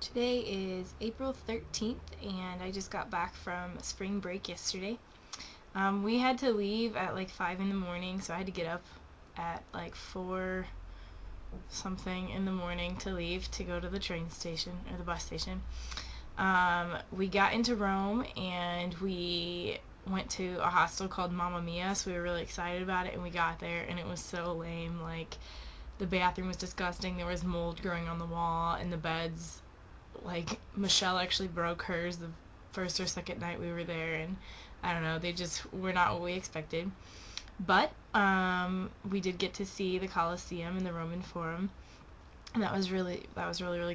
Today is April 13th, and I just got back from spring break yesterday. We had to leave at like 5 in the morning, so I had to get up at like 4 something in the morning to leave to go to the train station or the bus station. We got into Rome and we went to a hostel called Mamma Mia, so we were really excited about it, and we got there and it was so lame. Like, the bathroom was disgusting, there was mold growing on the wall, and the beds, like, Michelle actually broke hers the first or second night we were there, and I don't know, they just were not what we expected. But we did get to see the Colosseum and the Roman Forum, and that was really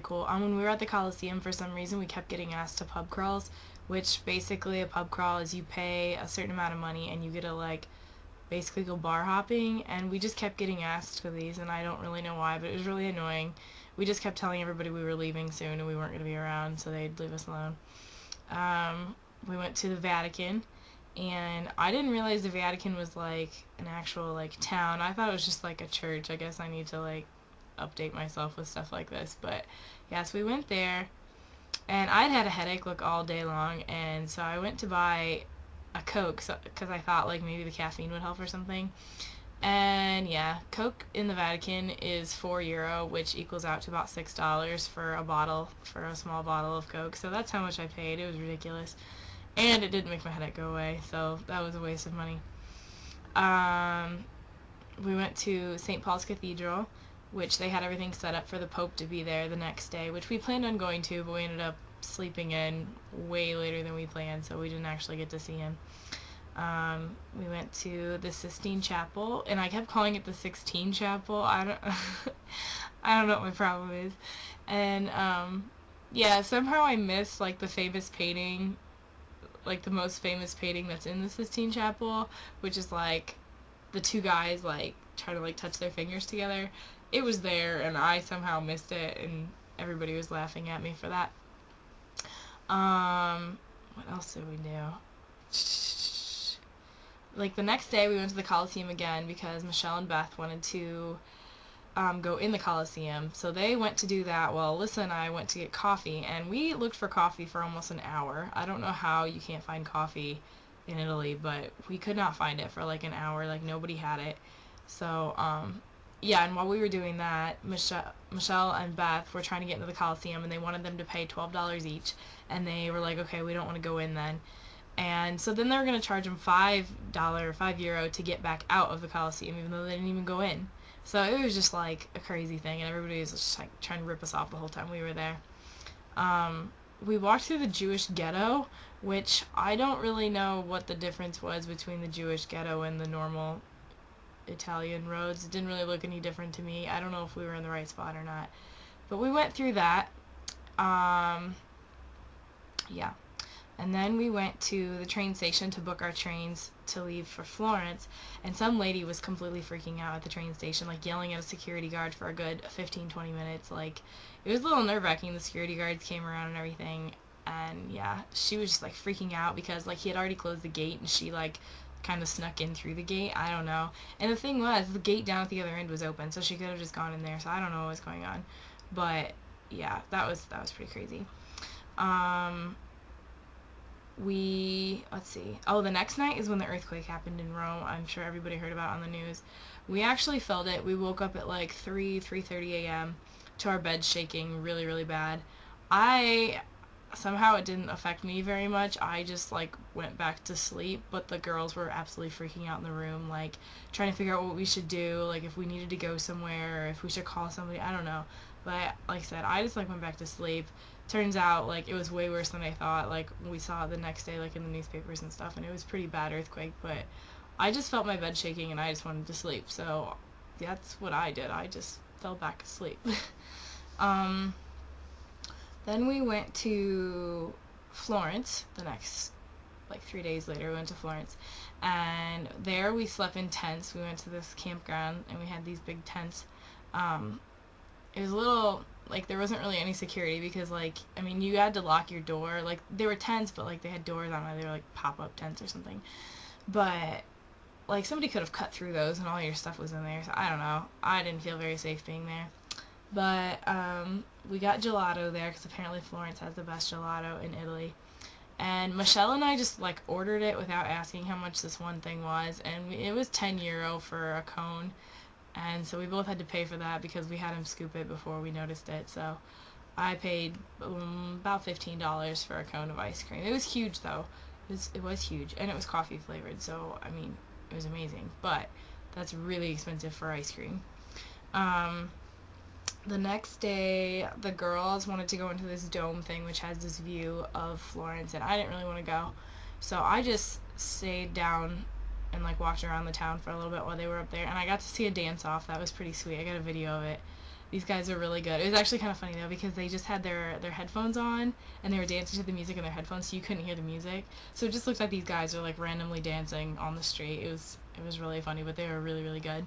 cool. When we were at the Colosseum, for some reason we kept getting asked to pub crawls, which basically a pub crawl is you pay a certain amount of money and you get to like basically go bar hopping, and we just kept getting asked to these, and I don't really know why, but it was really annoying. We just kept telling everybody we were leaving soon and we weren't going to be around, so they'd leave us alone. We went to the Vatican, and I didn't realize the Vatican was like an actual like town. I thought it was just like a church. I guess I need to like update myself with stuff like this, but yes, we went there, and I'd had a headache look all day long, and so I went to buy a Coke because I thought like maybe the caffeine would help or something. And yeah, Coke in the Vatican is €4, which equals out to about $6 for a small bottle of Coke. So that's how much I paid. It was ridiculous. And it didn't make my headache go away, so that was a waste of money. Um, we went to St. Paul's Cathedral, which they had everything set up for the Pope to be there the next day, which we planned on going to, but we ended up sleeping in way later than we planned, so we didn't actually get to see him. We went to the Sistine Chapel, and I kept calling it the 16 Chapel. I don't, I don't know what my problem is. And yeah, somehow I missed like the famous painting, like the most famous painting that's in the Sistine Chapel, which is like the two guys like trying to like touch their fingers together. It was there, and I somehow missed it, and everybody was laughing at me for that. What else did we do? Like, the next day we went to the Coliseum again because Michelle and Beth wanted to go in the Coliseum. So they went to do that while Alyssa and I went to get coffee, and we looked for coffee for almost an hour. I don't know how you can't find coffee in Italy, but we could not find it for like an hour. Like, nobody had it. So, yeah, and while we were doing that, Michelle and Beth were trying to get into the Coliseum, and they wanted them to pay $12 each, and they were like, okay, we don't want to go in then. And so then they were going to charge them €5 to get back out of the Coliseum, even though they didn't even go in. So it was just like a crazy thing, and everybody was just like trying to rip us off the whole time we were there. We walked through the Jewish ghetto, which I don't really know what the difference was between the Jewish ghetto and the normal Italian roads. It didn't really look any different to me. I don't know if we were in the right spot or not. But we went through that. Yeah. And then we went to the train station to book our trains to leave for Florence, and some lady was completely freaking out at the train station, like yelling at a security guard for a good 15-20 minutes. Like, it was a little nerve-wracking. The security guards came around and everything, and yeah, she was just like freaking out because like he had already closed the gate, and she like kind of snuck in through the gate. I don't know. And the thing was, the gate down at the other end was open, so she could have just gone in there. So I don't know what was going on, but yeah, that was pretty crazy. Let's see. Oh, the next night is when the earthquake happened in Rome. I'm sure everybody heard about it on the news. We actually felt it. We woke up at like 3:30 a.m. to our bed shaking really, really bad. Somehow it didn't affect me very much. I just like went back to sleep, but the girls were absolutely freaking out in the room, like trying to figure out what we should do, like if we needed to go somewhere or if we should call somebody. I don't know. But like I said, I just like went back to sleep. Turns out like it was way worse than I thought. Like, we saw it the next day like in the newspapers and stuff, and it was pretty bad earthquake, but I just felt my bed shaking and I just wanted to sleep. So that's what I did. I just fell back asleep. um then we went to Florence the next, like 3 days later, we went to Florence. And there we slept in tents. We went to this campground and we had these big tents. It was a little, like, there wasn't really any security because, like, I mean, you had to lock your door. Like, they were tents, but, like, they had doors on it. They were, like, pop-up tents or something. But, like, somebody could have cut through those and all your stuff was in there. So, I don't know. I didn't feel very safe being there. But we got gelato there because apparently Florence has the best gelato in Italy. And Michelle and I just like ordered it without asking how much this one thing was, and it was €10 for a cone. And so we both had to pay for that because we had him scoop it before we noticed it. So I paid about $15 for a cone of ice cream. It was huge though. It was huge, and it was coffee flavored. So I mean, it was amazing. But that's really expensive for ice cream. The next day, the girls wanted to go into this dome thing, which has this view of Florence, and I didn't really want to go. So I just stayed down and like walked around the town for a little bit while they were up there, and I got to see a dance off. That was pretty sweet. I got a video of it. These guys are really good. It was actually kind of funny though because they just had their headphones on and they were dancing to the music in their headphones, so you couldn't hear the music. So it just looked like these guys were like randomly dancing on the street. It was really funny, but they were really, really good.